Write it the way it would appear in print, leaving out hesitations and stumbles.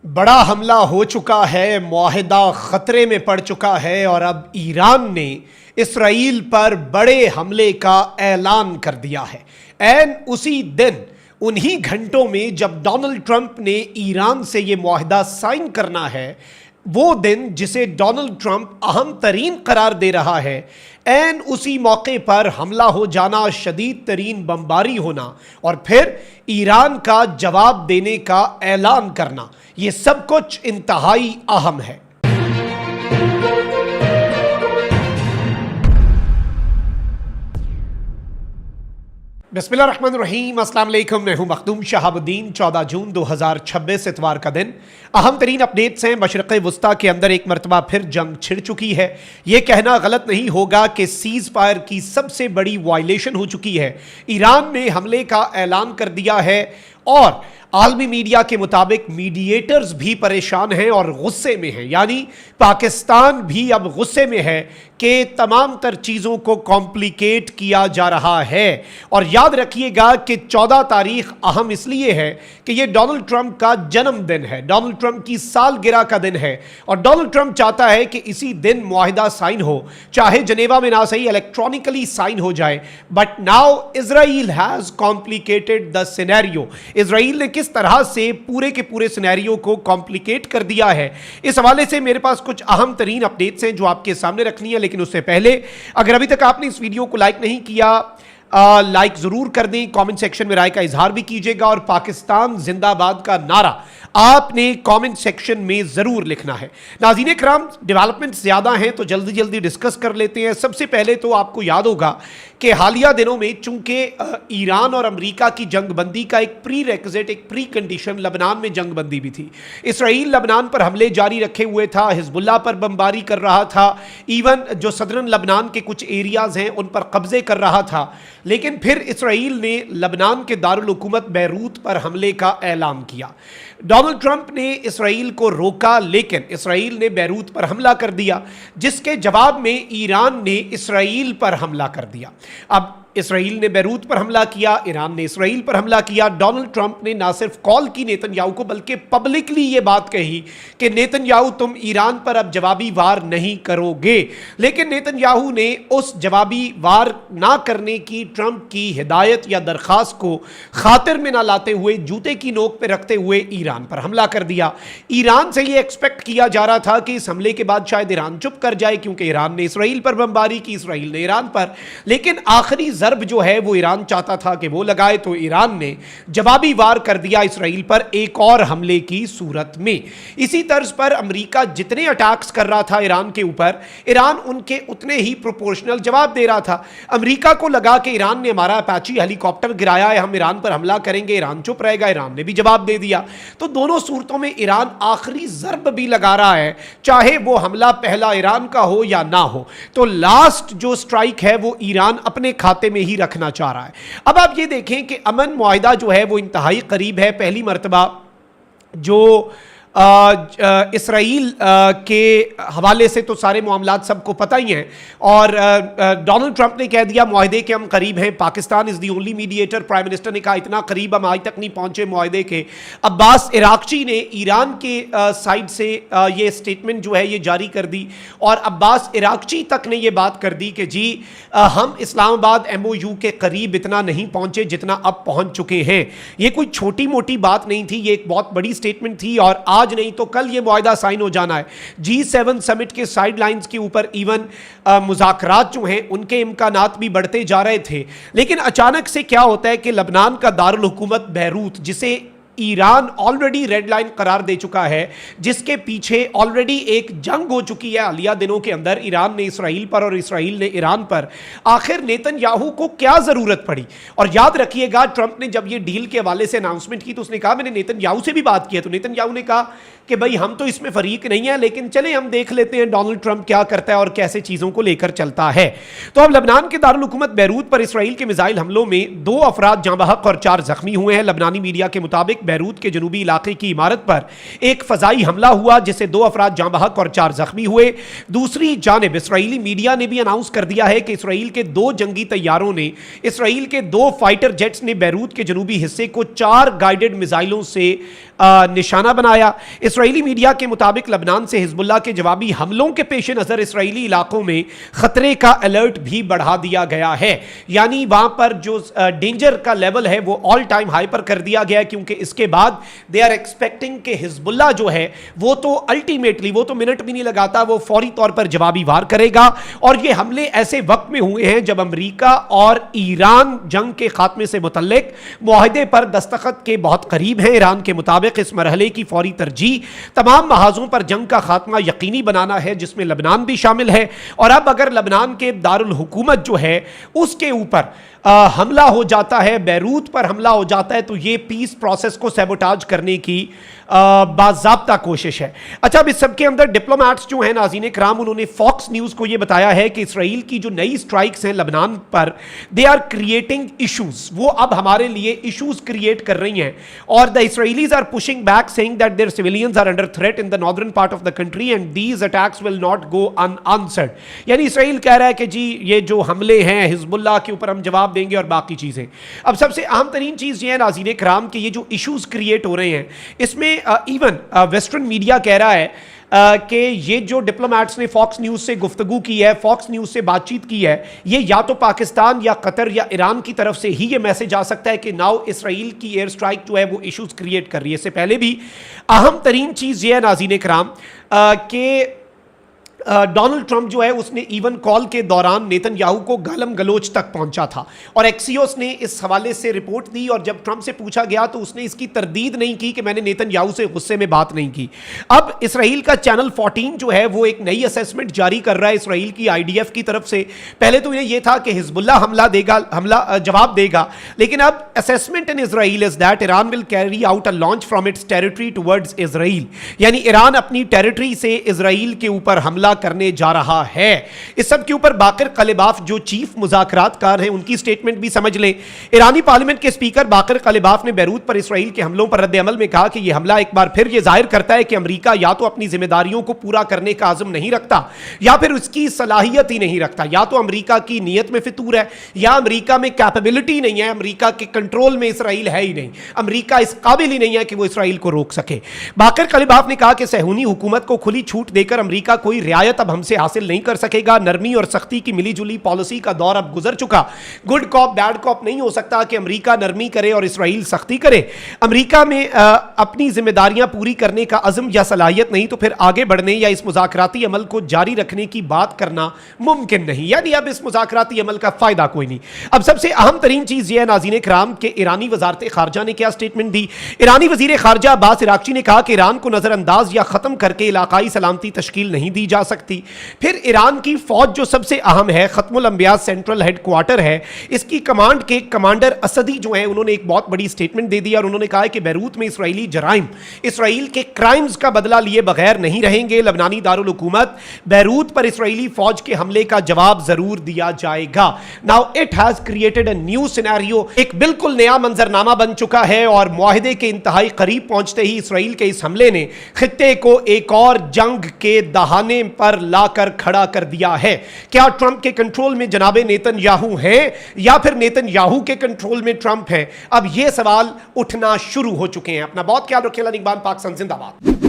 बड़ा हमला हो चुका है, मुआहिदा खतरे में पड़ चुका है और अब ईरान ने इसराइल पर बड़े हमले का ऐलान कर दिया है। ऐन उसी दिन, उन्हीं घंटों में जब डोनाल्ड ट्रंप ने ईरान से ये मुआहिदा साइन करना है, वो दिन जिसे डोनाल्ड ट्रंप अहम तरीन करार दे रहा है, ऐन उसी मौके पर हमला हो जाना, शदीद तरीन बमबारी होना और फिर ईरान का जवाब देने का ऐलान करना, ये सब कुछ इंतहाई अहम है। बिस्मिल्लाहिर्रहमानिर्रहीम, अस्सलाम वालेकुम। मैं हूं मखदूम शहाबुद्दीन। 14 जून 2026 इतवार का दिन। अहम तरीन अपडेट्स हैं। मशरक़ वुस्ता के अंदर एक मरतबा फिर जंग छिड़ चुकी है। यह कहना गलत नहीं होगा कि सीज़ फायर की सबसे बड़ी वायलेशन हो चुकी है। ईरान ने हमले का ऐलान कर दिया है और आलमी मीडिया के मुताबिक मीडिएटर्स भी परेशान हैं और गुस्से में हैं। यानी पाकिस्तान भी अब गुस्से में है कि तमाम तर चीज़ों को कॉम्प्लिकेट किया जा रहा है। और याद रखिएगा कि 14 तारीख अहम इसलिए है कि यह डोनाल्ड ट्रंप का जन्मदिन है, डोनाल्ड ट्रंप की सालगिरह का दिन है और डोनाल्ड ट्रंप चाहता है कि इसी दिन मुआहिदा साइन हो, चाहे जनेवा में ना सही इलेक्ट्रॉनिकली साइन हो जाए। But now Israel has complicated the scenario. Israel ने किस तरह से पूरे के पूरे सिनेरियो को कॉम्प्लिकेट कर दिया है, इस हवाले से मेरे पास कुछ अहम तरीन अपडेट्स हैं जो आपके सामने रखनी है। लेकिन उससे पहले अगर अभी तक आपने इस वीडियो को लाइक नहीं किया, लाइक जरूर कर दें, कमेंट सेक्शन में राय का इजहार भी कीजिएगा और पाकिस्तान जिंदाबाद का नारा आपने कमेंट सेक्शन में जरूर लिखना है। नाज़रीन इकराम, डेवलपमेंट ज्यादा हैं तो जल्दी जल्दी डिस्कस कर लेते हैं। सबसे पहले तो आपको याद होगा कि हालिया दिनों में चूंकि ईरान और अमेरिका की जंगबंदी का एक प्री रेक्विजिट, एक प्री कंडीशन लबनान में जंगबंदी भी थी। इसराइल लबनान पर हमले जारी रखे हुए था, हिजबुल्लाह पर बमबारी कर रहा था, इवन जो सदरन लबनान के कुछ एरियाज हैं उन पर कब्जे कर रहा था। लेकिन फिर इसराइल ने लबनान के दारुल हुकूमत बैरूत पर हमले का ऐलान किया। डोनाल्ड ट्रंप ने इसराइल को रोका, लेकिन इसराइल ने बैरूत पर हमला कर दिया, जिसके जवाब में ईरान ने इसराइल पर हमला कर दिया। अब इसराइल ने बैरूत पर हमला किया, ईरान ने इसराइल पर हमला किया। डोनाल्ड ट्रंप ने ना सिर्फ कॉल की नेतन्याहू को, बल्कि पब्लिकली ये बात कही कि नेतन्याहू तुम ईरान पर अब जवाबी वार नहीं करोगे। लेकिन नेतन्याहू ने उस जवाबी वार ना करने की ट्रंप की हिदायत या दरखास्त को खातिर में ना लाते हुए, जूते की नोक पर रखते हुए ईरान पर हमला कर दिया। ईरान से ये एक्सपेक्ट किया जा रहा था कि इस हमले के बाद शायद ईरान चुप कर जाए, क्योंकि ईरान ने इसराइल पर बमबारी की, इसराइल ने ईरान पर। लेकिन आखिरी ज़र्ब जो है वो ईरान चाहता था कि वो लगाए, तो ईरान ने जवाबी वार कर दिया इसराइल पर एक और हमले की सूरत में। इसी तर्ज पर अमेरिका जितने अटैक्स कर रहा था ईरान के ऊपर, ईरान उनके उतने ही प्रोपोर्शनल जवाब दे रहा था। अमेरिका को लगा कि ईरान ने हमारा अपाची हेलीकॉप्टर गिराया है, हम ईरान पर हमला करेंगे, ईरान चुप रहेगा, ईरान ने भी जवाब दे दिया। तो दोनों सूरतों में ईरान आखिरी ज़र्ब भी लगा रहा है, चाहे वो हमला पहला ईरान का हो या ना हो। तो लास्ट जो स्ट्राइक है वो ईरान अपने खाते में ही रखना चाह रहा है। अब आप ये देखें कि अमन मुआहिदा जो है वो इंतहाई करीब है। पहली मर्तबा जो इसराइल के हवाले से तो सारे मामलात सबको पता ही हैं और डोनाल्ड ट्रंप ने कह दिया मुआहिदे के हम करीब हैं। Pakistan is the only mediator. Prime minister ने कहा इतना करीब हम आज तक नहीं पहुंचे मुआहिदे के। अब्बास इराक्ची ने ईरान के साइड से ये स्टेटमेंट जो है ये जारी कर दी और अब्बास इराक्ची तक ने ये बात कर दी कि जी हम इस्लामाबाद MOU के करीब इतना नहीं पहुंचे जितना अब पहुंच चुके हैं। ये कोई छोटी मोटी बात नहीं थी, ये एक बहुत बड़ी स्टेटमेंट थी और आज नहीं तो कल ये मुआहिदा साइन हो जाना है। G7 समिट के साइडलाइंस के ऊपर इवन मुज़ाकरात जो हैं उनके इम्कानात भी बढ़ते जा रहे थे। लेकिन अचानक से क्या होता है कि लबनान का दारुल हुकूमत बैरूत, जिसे ईरान ऑलरेडी रेड लाइन करार दे चुका है, जिसके पीछे ऑलरेडी एक जंग हो चुकी है हालिया दिनों के अंदर, ईरान ने इसराइल पर और इसराइल ने ईरान पर, आखिर नेतन्याहू को क्या जरूरत पड़ी। और याद रखिएगा ट्रंप ने जब ये डील के हवाले से अनाउंसमेंट की तो उसने कहा मैंने नेतन्याहू से भी बात की है। तो नेतन्याहू ने कहा कि भाई हम तो इसमें फरीक नहीं है, लेकिन चले हम देख लेते हैं डोनाल्ड ट्रंप क्या करता है और कैसे चीजों को लेकर चलता है। तो अब लबनान के दारुल हुकूमत बैरूत पर इसराइल के मिसाइल हमलों में 2 अफराद जाँ बहक और 4 जख्मी हुए हैं। लबनानी मीडिया के मुताबिक बैरूत के जनूबी इलाके की इमारत पर एक फजाई हमला हुआ जिससे 2 अफराद जाँ बहक और 4 जख्मी हुए। दूसरी जानिब इसराइली मीडिया ने भी अनाउंस कर दिया है कि इसराइल के 2 जंगी तैयारों ने, इसराइल के 2 फाइटर जेट्स ने बैरूत के जनूबी हिस्से को 4 गाइडेड मिसाइलों से निशाना बनाया। इसराइली मीडिया के मुताबिक लबनान से हिजबुल्लाह के जवाबी हमलों के पेश नज़र इसराइली इलाकों में खतरे का अलर्ट भी बढ़ा दिया गया है, यानी वहां पर जो डेंजर का लेवल है वो ऑल टाइम हाई पर कर दिया गया, क्योंकि इसके बाद दे आर एक्सपेक्टिंग कि हिजबुल्लाह जो है वो तो अल्टीमेटली वो तो मिनट भी नहीं लगाता, वो फौरी तौर पर जवाबी वार करेगा। और ये हमले ऐसे वक्त में हुए हैं जब अमेरिका और ईरान जंग के खात्मे से मुतल्लिक मुआहदे पर दस्तखत के बहुत करीब हैं। ईरान के मुताबिक इस मरहले की फौरी तरजीह तमाम महाजों पर जंग का खात्मा यकीनी बनाना है, जिसमें लबनान भी शामिल है। और अब अगर लबनान के दारुल हुकूमत जो है उसके ऊपर हमला हो जाता है, बैरूत पर हमला हो जाता है, तो ये पीस प्रोसेस को सैबोटाज करने की बाज़ाब्ता कोशिश है। अच्छा, अब इस सबके अंदर डिप्लोमैट्स जो हैं नाज़रीन इकराम, उन्होंने फॉक्स न्यूज़ को ये बताया है कि इसराइल की जो नई स्ट्राइक्स हैं लबनान पर, दे आर क्रिएटिंग इशूज़, वो अब हमारे लिए इशूज़ क्रिएट कर रही हैं। और the Israelis are pushing back saying that their civilians are under threat in the northern part of the country and these attacks will not go unanswered. यानी Israel कह रहा है कि जी ये जो हमले हैं हिजबुल्लाह के ऊपर हम जवाब देंगे और बाकी चीजें। अब सबसे अहम तरीन चीज ये है नाज़रीन इकराम कि ये जो इश्यूज क्रिएट हो रहे हैं इसमें इवन वेस्टर्न मीडिया कह रहा है कि ये जो डिप्लोमैट्स ने फॉक्स न्यूज़ से गुफ्तगू की है, फॉक्स न्यूज़ से बातचीत की है, ये या तो पाकिस्तान या कतर या ईरान की तरफ से ही ये मैसेज आ सकता है कि नाउ इसराइल की एयर स्ट्राइक जो है वो इश्यूज क्रिएट कर रही है। इससे पहले भी अहम तरीन चीज़ ये है नाज़रीन इकराम कि डोनाल्ड ट्रंप जो है उसने इवन कॉल के दौरान नेतन्याहू को गालम गलोच तक पहुंचा था और एक्सियोस ने इस हवाले से रिपोर्ट दी। और जब ट्रंप से पूछा गया तो उसने इसकी तरदीद नहीं की कि मैंने नेतन्याहू से गुस्से में बात नहीं की। अब इसराइल का चैनल 14 जो है वो एक नई असेसमेंट जारी कर रहा है इसराइल की आईडीएफ की तरफ से। पहले तो ये था कि हिजबुल्लाह हमला जवाब देगा, लेकिन अब assessment in Israel is that Iran will carry out a launch from its territory towards Israel, यानी ईरान अपनी टेरिटरी से इसराइल के ऊपर हमला करने जा रहा है। इस सब के ऊपर बाकर कलिबाफ जो चीफ मुज़ाकरातकार हैं उनकी स्टेटमेंट भी समझ लें। ईरानी पार्लियामेंट के स्पीकर बाकर कलिबाफ ने बैरूत पर इसराइल के हमलों पर रद्द-ए-अमल में कहा कि यह हमला एक बार फिर यह जाहिर करता है कि अमेरिका या तो अपनी जिम्मेदारियों को पूरा करने का आज़म नहीं रखता या फिर उसकी सलाहियत ही नहीं रखता। या तो अमेरिका की नीयत में फितूर है या अमेरिका में कैपेबिलिटी नहीं है, अमेरिका के कंट्रोल में इसराइल है ही नहीं, अमेरिका इस काबिल ही नहीं है कि वो इसराइल को रोक सके। बाकर कलिबाफ ने कहा कि सहूनी हुकूमत को खुली छूट देकर अमेरिका कोई रियायत अब हमसे हासिल नहीं कर सकेगा। नरमी और सख्ती की मिलीजुली पॉलिसी का दौर अब गुजर चुका। गुड कॉप बैड कॉप नहीं हो सकता कि अमेरिका नरमी करे और इसराइल सख्ती करे। अमेरिका में अपनी जिम्मेदारियां पूरी करने का अज़म या सलाहियत नहीं तो फिर आगे बढ़ने या इस मुज़ाकराती अमल को जारी रखने की बात करना मुमकिन नहीं, यानी अब इस मुज़ाकराती अमल का फायदा कोई नहीं। अब सबसे अहम तरीन चीज यह है नाज़रीन इकराम के ईरानी वज़ारत खारजा ने क्या स्टेटमेंट दी। ईरानी वज़ीर खारजा अब्बास इराक़ची ने कहा कि ईरान को नजरअंदाज या खत्म करके इलाकाई सलामती तश्कील नहीं दी जा सकती। फिर ईरान की फौज जो सबसे अहम है, खत्मुल अंबिया सेंट्रल हेडक्वार्टर है, इसकी कमांड के कमांडर असदी जो है उन्होंने एक बहुत बड़ी स्टेटमेंट दे दी और उन्होंने कहा कि बैरूत में इसराइली जराइम, इसराइल के क्राइम्स का बदला लिए बगैर नहीं रहेंगे। लबनानी दारुल हुकूमत बैरूत पर इसराइली फौज के हमले का जवाब जरूर दिया जाएगा। Now it has created a new scenario, एक बिल्कुल नया मंजरनामा बन चुका है और मुआहिदे के इंतहाई करीब पहुंचते ही इसराइल के इस हमले ने खित्ते को एक और जंग के दहाने पर लाकर खड़ा कर दिया है। क्या ट्रंप के कंट्रोल में जनाबे नेतन्याहू हैं या फिर नेतन्याहू के कंट्रोल में ट्रंप है? अब यह सवाल उठना शुरू हो चुके हैं। अपना बहुत ख्याल रखिएगा। निगबान पाकिस्तान जिंदाबाद।